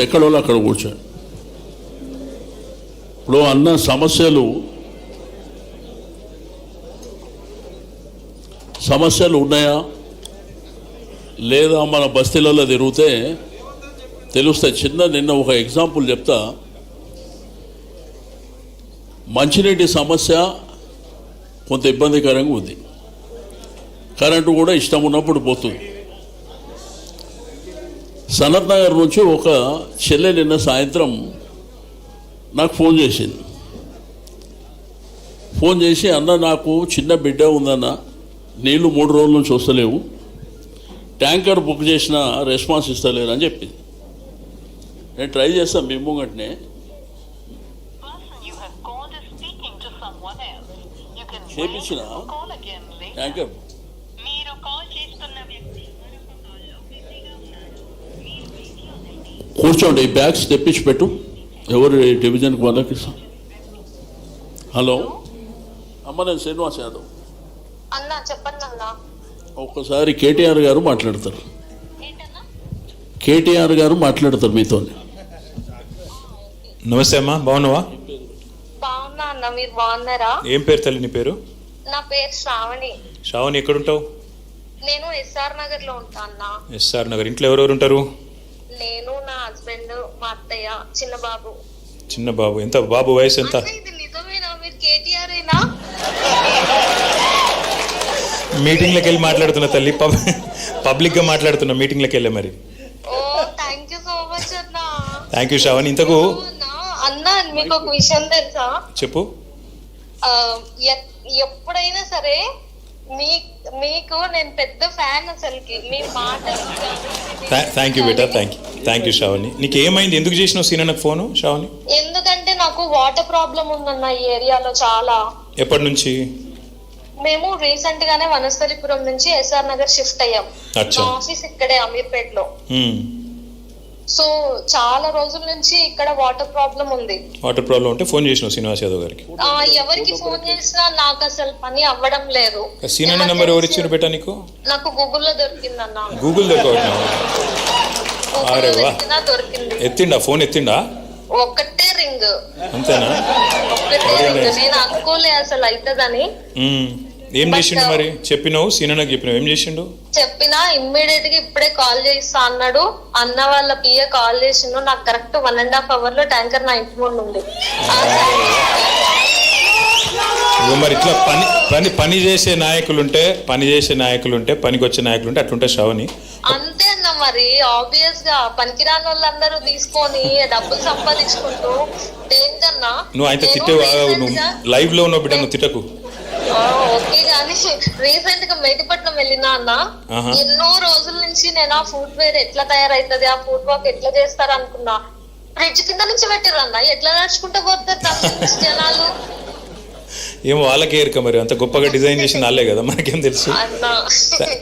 ఎక్కడో అక్కడ కూర్చోండి. ఇప్పుడు అన్న సమస్యలు ఉన్నాయా లేదా మన బస్తీలలో తిరిగితే తెలుస్తాయి. నిన్న ఒక ఎగ్జాంపుల్ చెప్తా. మంచినీటి సమస్య కొంత ఇబ్బందికరంగా ఉంది. కరెంటు కూడా ఇష్టం ఉన్నప్పుడు పోతుంది. సనత్ నగర్ నుంచి ఒక చెల్లె నిన్న సాయంత్రం నాకు ఫోన్ చేసింది. ఫోన్ చేసి, అన్న నాకు చిన్న బిడ్డ ఉందన్న, నీళ్ళు 3 రోజుల నుంచి వస్తలేవు, ట్యాంకర్ బుక్ చేసిన రెస్పాన్స్ ఇస్తలేరు అని చెప్పింది. నేను ట్రై చేస్తాను మీ ముంగట్నే. చేపించిన ట్యాంకర్ కూర్చోండి, ఈ బ్యాగ్స్ తెప్పించి పెట్టు. ఎవరు డివిజన్కి వాళ్ళకి. హలో అమ్మ, నేను శ్రీనివాస్ యాదవ్. ఒక్కసారి కేటీఆర్ గారు మాట్లాడతారు. కేటీఆర్ గారు మాట్లాడతారు మీతో. నమస్తే అమ్మా, బాగున్నావా? బాగున్నా అన్న, మీరు బాగున్నారా? ఏం పేరు తల్లి నీ పేరు? నా పేరు శ్రావణి. శ్రావణి, ఎక్కడుంటావు? నేను ఎస్ఆర్ నగర్ లో ఉంటా అన్న. ఎస్ఆర్ నగర్. ఇంట్లో ఎవరెవరు ఉంటారు? నేను, నా హస్బెండ్, మా అత్తయ్య, చిన్న బాబు. చిన్న బాబు. ఎంత బాబు వయసు ఎంత? ఇది నిజమేనా? మీరు కేటీఆర్ ఏనా? మీటింగ్లకు వెళ్ళి మాట్లాడుతున్నా తల్లి, పబ్లిక్ గా మాట్లాడుతున్నా మీటింగ్లకు వెళ్ళే. మరి oh thank you so much అన్న. Thank you Shravani. ఇంతకు అన్న మీకు ఒక విషయం తెలుసా? చెప్పు. ఎప్పుడైనా సరే మీకు నేను పెద్ద ఫ్యాన్. అసలుకి మీ మాటలు. థ్యాంక్ యూ బేటా, థ్యాంక్ యూ శ్రావణి. నీకు ఏమైంది? ఎందుకు చేసినావు సీనన్నకు ఫోను శ్రావణి? ఎందుకంటే నాకు వాటర్ ప్రాబ్లం ఉందన్న ఈ ఏరియాలో చాలా. ఎప్పటి నుంచి? మేము రీసెంట్ గానే వనస్థలిపురం నుంచి ఎస్ఆర్ నగర్ షిఫ్ట్ అయ్యాం. మా ఆఫీస్ ఇక్కడే అమీర్పేటలో. సో చాలా రోజుల నుంచి ఇక్కడ వాటర్ ప్రాబ్లం ఉంది. వాటర్ ప్రాబ్లం ఉంటే ఫోన్ చేసినావు శ్రీనివాస్ యాదవ్ గారికి? ఎవరికి ఫోన్ చేసినా నాకు అసలు పని అవ్వడం లేదు. సీనన్న నెంబర్ ఎవరు ఇచ్చారు బేటా నీకు? నాకు గూగుల్లో దొరికిందన్న. గూగుల్ దొరికిందా? దొరికింది. ఎత్తిండా ఫోన్? ఎత్తిండా? ఒక్కటే రింగ్. అంతేనా? ఒక్కటే రింగ్. నేను అనుకోలే అసలు అవుతుందని. ఏం చేసిండు మరి? చెప్పినావు సీనన్నకు? చెప్పినావు ఏం చేసిండు? చెప్పినా ఇమ్మీడియట్ గా ఇప్పుడే కాల్ చేస్తా అన్నాడు. అన్న వాళ్ళ పిఏ కాల్ చేసిండు. నాకు కరెక్ట్ 1.5 hours లో ట్యాంకర్ నా ఇంటి ముందు ఉంది. మరి ఇట్లా పని చేసే నాయకులుంటే పనికి వచ్చే నాయకులుంటే అట్లుంటే శ్రావణి. అంతే అన్న. మరి ఆబ్వియస్ గా పనికిరాని వాళ్ళందరూ తీసుకొని డబ్బులు సంపాదించుకుంటూ దేనికన్నా. నువ్వు ఆయన తిట్టేవా? నువ్వు లైవ్ లో ఉన్నావు బిడ్డ, నువ్వు తిట్టకు. ఓకే గానీ రీసెంట్ గా మెహదీపట్నం వెళ్ళినా అన్న. ఎన్నో రోజుల నుంచి నేను ఆ ఫుడ్ వేర్ ఎట్లా తయారైతుంది, ఆ ఫుడ్ వర్క్ ఎట్లా చేస్తారు అనుకున్నా. ఫ్రిడ్జ్ కింద నుంచి పెట్టిర్రు అన్న. ఎట్లా నడుచుకుంటూ పోతారు జనాలు? ఏమో వాళ్ళకే ఎరుక. మరి అంత గొప్పగా డిజైన్ చేసిన వాళ్ళే కదా, మనకేం తెలుసు.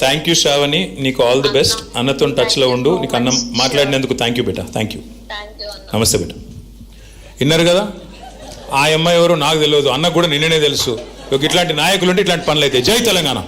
థ్యాంక్ యూ శ్రావణి, నీకు ఆల్ ది బెస్ట్. అన్నతో టచ్ లో ఉండు. నీకు అన్నం మాట్లాడినందుకు థ్యాంక్ యూ బేటా. Thank you. నమస్తే బేటా. విన్నారు కదా, ఆ అమ్మాయి ఎవరు నాకు తెలియదు, అన్నకు కూడా నిన్ననే తెలుసు. ఇట్లాంటి నాయకులు ఉంటే ఇట్లాంటి పనులు అయితే. జై తెలంగాణ.